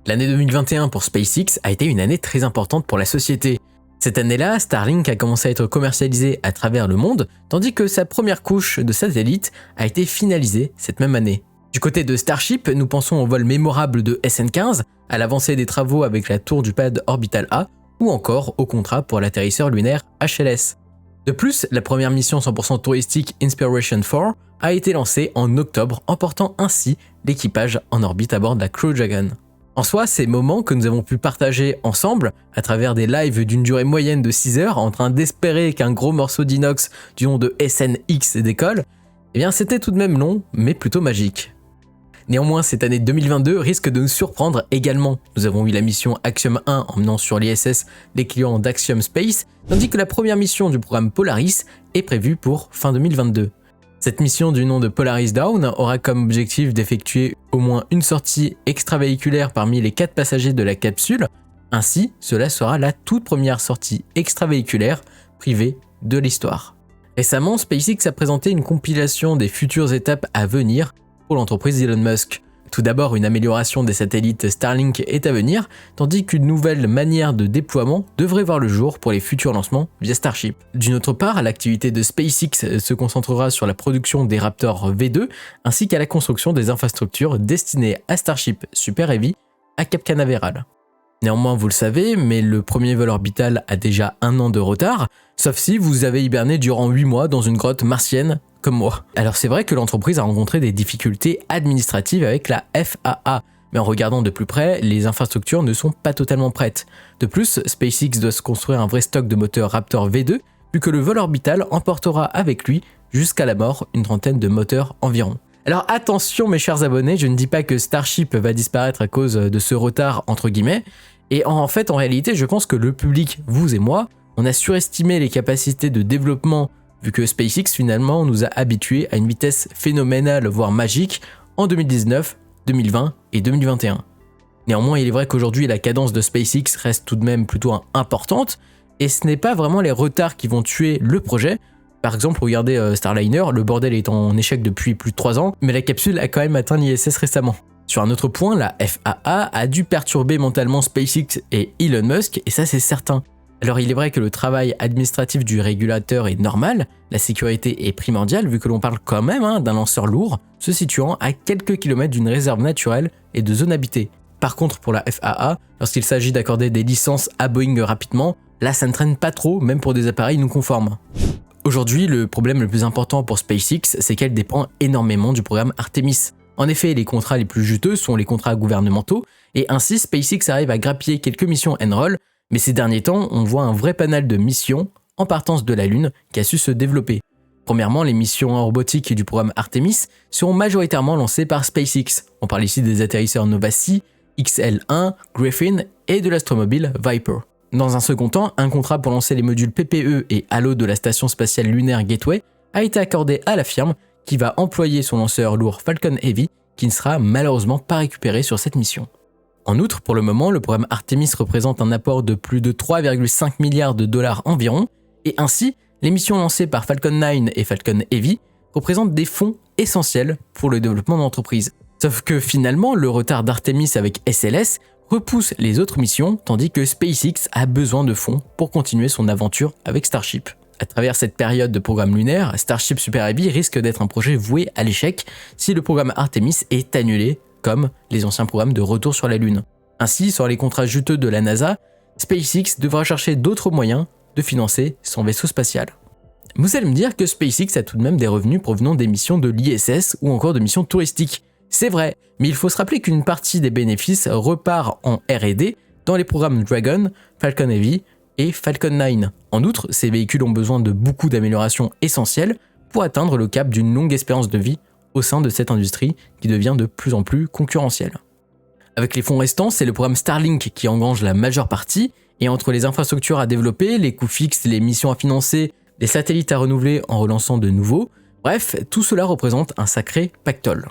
L'année 2021 pour SpaceX a été une année très importante pour la société. Cette année-là, Starlink a commencé à être commercialisé à travers le monde, tandis que sa première couche de satellite a été finalisée cette même année. Du côté de Starship, nous pensons au vol mémorable de SN15, à l'avancée des travaux avec la tour du pad Orbital A, ou encore au contrat pour l'atterrisseur lunaire HLS. De plus, la première mission 100% touristique Inspiration 4 a été lancée en octobre, emportant ainsi l'équipage en orbite à bord de la Crew Dragon. En soi, ces moments que nous avons pu partager ensemble, à travers des lives d'une durée moyenne de 6 heures, en train d'espérer qu'un gros morceau d'inox du nom de SNX décolle, eh bien c'était tout de même long, mais plutôt magique. Néanmoins, cette année 2022 risque de nous surprendre également. Nous avons eu la mission Axiom 1 emmenant sur l'ISS les clients d'Axiom Space, tandis que la première mission du programme Polaris est prévue pour fin 2022. Cette mission du nom de Polaris Dawn aura comme objectif d'effectuer au moins une sortie extravéhiculaire parmi les 4 passagers de la capsule. Ainsi, cela sera la toute première sortie extravéhiculaire privée de l'histoire. Récemment, SpaceX a présenté une compilation des futures étapes à venir pour l'entreprise Elon Musk. Tout d'abord, une amélioration des satellites Starlink est à venir, tandis qu'une nouvelle manière de déploiement devrait voir le jour pour les futurs lancements via Starship. D'une autre part, l'activité de SpaceX se concentrera sur la production des Raptor V2, ainsi qu'à la construction des infrastructures destinées à Starship Super Heavy à Cap Canaveral. Néanmoins, vous le savez, mais le premier vol orbital a déjà 1 an de retard, sauf si vous avez hiberné durant 8 mois dans une grotte martienne comme moi. Alors c'est vrai que l'entreprise a rencontré des difficultés administratives avec la FAA, mais en regardant de plus près, les infrastructures ne sont pas totalement prêtes. De plus, SpaceX doit se construire un vrai stock de moteurs Raptor V2, vu que le vol orbital emportera avec lui, jusqu'à la mort, une trentaine de moteurs environ. Alors attention mes chers abonnés, je ne dis pas que Starship va disparaître à cause de ce retard entre guillemets, et en réalité je pense que le public, vous et moi, on a surestimé les capacités de développement vu que SpaceX finalement nous a habitués à une vitesse phénoménale voire magique en 2019, 2020 et 2021. Néanmoins il est vrai qu'aujourd'hui la cadence de SpaceX reste tout de même plutôt importante, et ce n'est pas vraiment les retards qui vont tuer le projet. Par exemple, regardez Starliner, le bordel est en échec depuis plus de 3 ans, mais la capsule a quand même atteint l'ISS récemment. Sur un autre point, la FAA a dû perturber mentalement SpaceX et Elon Musk, et ça c'est certain. Alors il est vrai que le travail administratif du régulateur est normal, la sécurité est primordiale vu que l'on parle quand même d'un lanceur lourd se situant à quelques kilomètres d'une réserve naturelle et de zones habitées. Par contre pour la FAA, lorsqu'il s'agit d'accorder des licences à Boeing rapidement, là ça ne traîne pas trop même pour des appareils non conformes. Aujourd'hui, le problème le plus important pour SpaceX, c'est qu'elle dépend énormément du programme Artemis. En effet, les contrats les plus juteux sont les contrats gouvernementaux, et ainsi SpaceX arrive à grappiller quelques missions Enroll, mais ces derniers temps, on voit un vrai panel de missions en partance de la Lune qui a su se développer. Premièrement, les missions en robotique du programme Artemis seront majoritairement lancées par SpaceX. On parle ici des atterrisseurs Nova-C, XL1, Griffin et de l'astromobile Viper. Dans un second temps, un contrat pour lancer les modules PPE et Halo de la station spatiale lunaire Gateway a été accordé à la firme qui va employer son lanceur lourd Falcon Heavy qui ne sera malheureusement pas récupéré sur cette mission. En outre, pour le moment, le programme Artemis représente un apport de plus de 3,5 milliards de dollars environ, et ainsi, les missions lancées par Falcon 9 et Falcon Heavy représentent des fonds essentiels pour le développement de l'entreprise. Sauf que finalement, le retard d'Artemis avec SLS repousse les autres missions, tandis que SpaceX a besoin de fonds pour continuer son aventure avec Starship. À travers cette période de programme lunaire, Starship Super Heavy risque d'être un projet voué à l'échec si le programme Artemis est annulé, comme les anciens programmes de retour sur la Lune. Ainsi, sur les contrats juteux de la NASA, SpaceX devra chercher d'autres moyens de financer son vaisseau spatial. Vous allez me dire que SpaceX a tout de même des revenus provenant des missions de l'ISS ou encore de missions touristiques. C'est vrai, mais il faut se rappeler qu'une partie des bénéfices repart en R&D dans les programmes Dragon, Falcon Heavy et Falcon 9. En outre, ces véhicules ont besoin de beaucoup d'améliorations essentielles pour atteindre le cap d'une longue espérance de vie au sein de cette industrie qui devient de plus en plus concurrentielle. Avec les fonds restants, c'est le programme Starlink qui engrange la majeure partie, et entre les infrastructures à développer, les coûts fixes, les missions à financer, les satellites à renouveler en relançant de nouveaux, bref, tout cela représente un sacré pactole.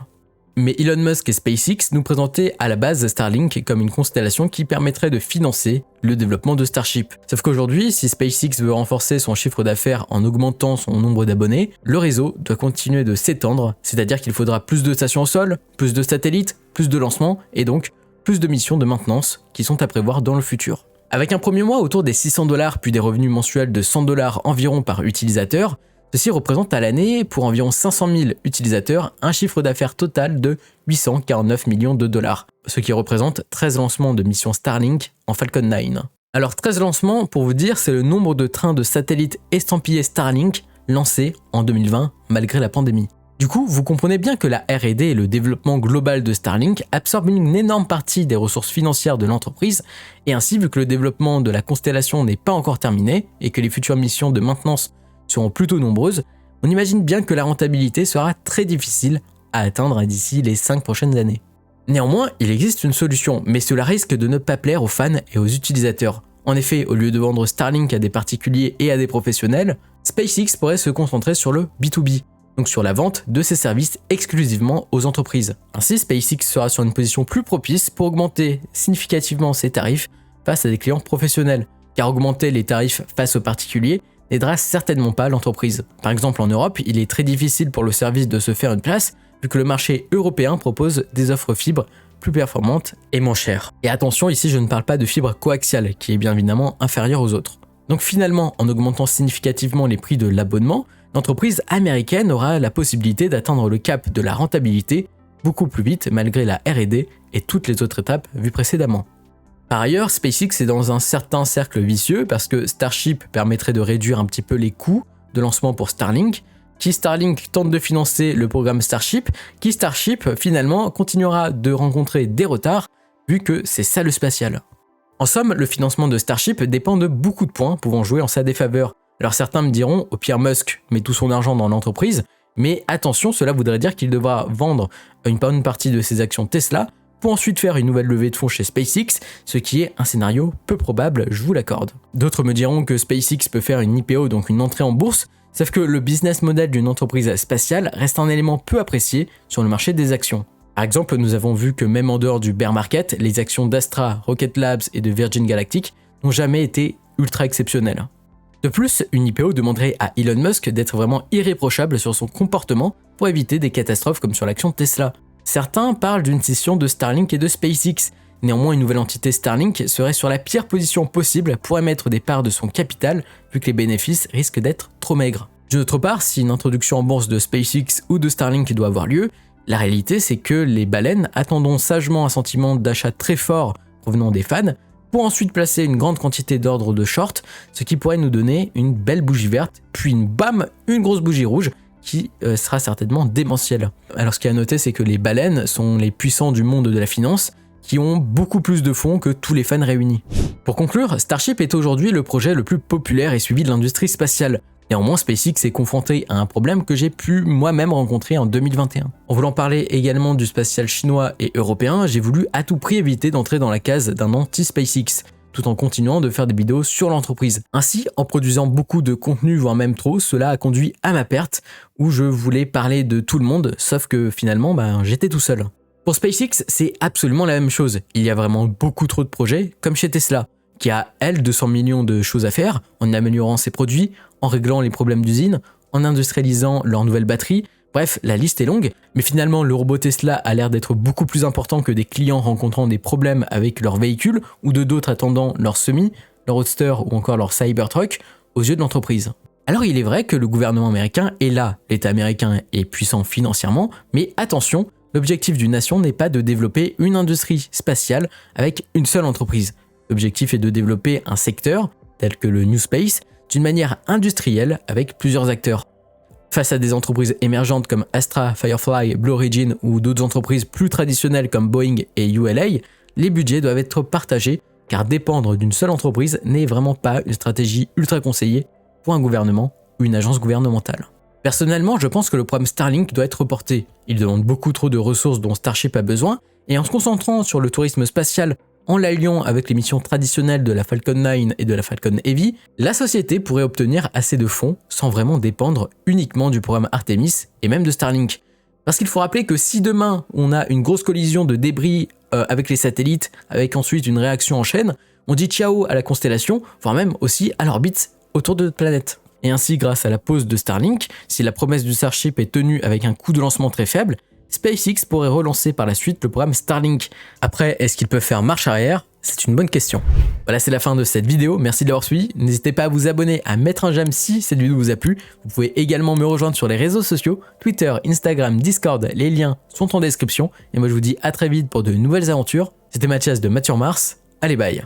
Mais Elon Musk et SpaceX nous présentaient à la base Starlink comme une constellation qui permettrait de financer le développement de Starship. Sauf qu'aujourd'hui, si SpaceX veut renforcer son chiffre d'affaires en augmentant son nombre d'abonnés, le réseau doit continuer de s'étendre, c'est-à-dire qu'il faudra plus de stations au sol, plus de satellites, plus de lancements et donc plus de missions de maintenance qui sont à prévoir dans le futur. Avec un premier mois autour des $600 puis des revenus mensuels de $100 environ par utilisateur, ceci représente à l'année, pour environ 500 000 utilisateurs, un chiffre d'affaires total de 849 millions de dollars, ce qui représente 13 lancements de missions Starlink en Falcon 9. Alors 13 lancements, pour vous dire, c'est le nombre de trains de satellites estampillés Starlink lancés en 2020 malgré la pandémie. Du coup, vous comprenez bien que la R&D et le développement global de Starlink absorbent une énorme partie des ressources financières de l'entreprise, et ainsi, vu que le développement de la constellation n'est pas encore terminé et que les futures missions de maintenance seront plutôt nombreuses, on imagine bien que la rentabilité sera très difficile à atteindre d'ici les 5 prochaines années. Néanmoins, il existe une solution, mais cela risque de ne pas plaire aux fans et aux utilisateurs. En effet, au lieu de vendre Starlink à des particuliers et à des professionnels, SpaceX pourrait se concentrer sur le B2B, donc sur la vente de ses services exclusivement aux entreprises. Ainsi, SpaceX sera sur une position plus propice pour augmenter significativement ses tarifs face à des clients professionnels, car augmenter les tarifs face aux particuliers n'aidera certainement pas l'entreprise. Par exemple, en Europe, il est très difficile pour le service de se faire une place, vu que le marché européen propose des offres fibres plus performantes et moins chères. Et attention, ici je ne parle pas de fibre coaxiale, qui est bien évidemment inférieure aux autres. Donc finalement, en augmentant significativement les prix de l'abonnement, l'entreprise américaine aura la possibilité d'atteindre le cap de la rentabilité beaucoup plus vite malgré la R&D et toutes les autres étapes vues précédemment. Par ailleurs, SpaceX est dans un certain cercle vicieux parce que Starship permettrait de réduire un petit peu les coûts de lancement pour Starlink, qui Starlink tente de financer le programme Starship, qui Starship finalement continuera de rencontrer des retards vu que c'est ça le spatial. En somme, le financement de Starship dépend de beaucoup de points pouvant jouer en sa défaveur. Alors certains me diront, au pire Musk met tout son argent dans l'entreprise, mais attention, cela voudrait dire qu'il devra vendre une bonne partie de ses actions Tesla pour ensuite faire une nouvelle levée de fonds chez SpaceX, ce qui est un scénario peu probable, je vous l'accorde. D'autres me diront que SpaceX peut faire une IPO, donc une entrée en bourse, sauf que le business model d'une entreprise spatiale reste un élément peu apprécié sur le marché des actions. Par exemple, nous avons vu que même en dehors du bear market, les actions d'Astra, Rocket Labs et de Virgin Galactic n'ont jamais été ultra exceptionnelles. De plus, une IPO demanderait à Elon Musk d'être vraiment irréprochable sur son comportement pour éviter des catastrophes comme sur l'action Tesla. Certains parlent d'une scission de Starlink et de SpaceX. Néanmoins, une nouvelle entité Starlink serait sur la pire position possible pour émettre des parts de son capital, vu que les bénéfices risquent d'être trop maigres. D'autre part, si une introduction en bourse de SpaceX ou de Starlink doit avoir lieu, la réalité c'est que les baleines attendront sagement un sentiment d'achat très fort provenant des fans, pour ensuite placer une grande quantité d'ordres de short, ce qui pourrait nous donner une belle bougie verte, puis une grosse bougie rouge, qui sera certainement démentielle. Alors ce qu'il y a à noter, c'est que les baleines sont les puissants du monde de la finance, qui ont beaucoup plus de fonds que tous les fans réunis. Pour conclure, Starship est aujourd'hui le projet le plus populaire et suivi de l'industrie spatiale. Néanmoins, SpaceX est confronté à un problème que j'ai pu moi-même rencontrer en 2021. En voulant parler également du spatial chinois et européen, j'ai voulu à tout prix éviter d'entrer dans la case d'un anti-SpaceX, tout en continuant de faire des vidéos sur l'entreprise. Ainsi, en produisant beaucoup de contenu, voire même trop, cela a conduit à ma perte, où je voulais parler de tout le monde, sauf que finalement, j'étais tout seul. Pour SpaceX, c'est absolument la même chose. Il y a vraiment beaucoup trop de projets, comme chez Tesla, qui a, elle, 200 millions de choses à faire, en améliorant ses produits, en réglant les problèmes d'usine, en industrialisant leurs nouvelles batteries. Bref, la liste est longue, mais finalement le robot Tesla a l'air d'être beaucoup plus important que des clients rencontrant des problèmes avec leur véhicule ou de d'autres attendant leur Semi, leur Roadster ou encore leur Cybertruck aux yeux de l'entreprise. Alors il est vrai que le gouvernement américain est là, l'État américain est puissant financièrement, mais attention, l'objectif d'une nation n'est pas de développer une industrie spatiale avec une seule entreprise. L'objectif est de développer un secteur, tel que le New Space, d'une manière industrielle avec plusieurs acteurs. Face à des entreprises émergentes comme Astra, Firefly, Blue Origin ou d'autres entreprises plus traditionnelles comme Boeing et ULA, les budgets doivent être partagés car dépendre d'une seule entreprise n'est vraiment pas une stratégie ultra conseillée pour un gouvernement ou une agence gouvernementale. Personnellement, je pense que le programme Starlink doit être reporté. Il demande beaucoup trop de ressources dont Starship a besoin et en se concentrant sur le tourisme spatial en l'alliant avec les missions traditionnelles de la Falcon 9 et de la Falcon Heavy, la société pourrait obtenir assez de fonds sans vraiment dépendre uniquement du programme Artemis et même de Starlink. Parce qu'il faut rappeler que si demain on a une grosse collision de débris avec les satellites, avec ensuite une réaction en chaîne, on dit ciao à la constellation, voire même aussi à l'orbite autour de notre planète. Et ainsi, grâce à la pause de Starlink, si la promesse du Starship est tenue avec un coût de lancement très faible, SpaceX pourrait relancer par la suite le programme Starlink. Après, est-ce qu'ils peuvent faire marche arrière? C'est une bonne question. Voilà, c'est la fin de cette vidéo. Merci de l'avoir suivi. N'hésitez pas à vous abonner, à mettre un j'aime si cette vidéo vous a plu. Vous pouvez également me rejoindre sur les réseaux sociaux, Twitter, Instagram, Discord. Les liens sont en description. Et moi, je vous dis à très vite pour de nouvelles aventures. C'était Mathias de Mature Mars. Allez, bye.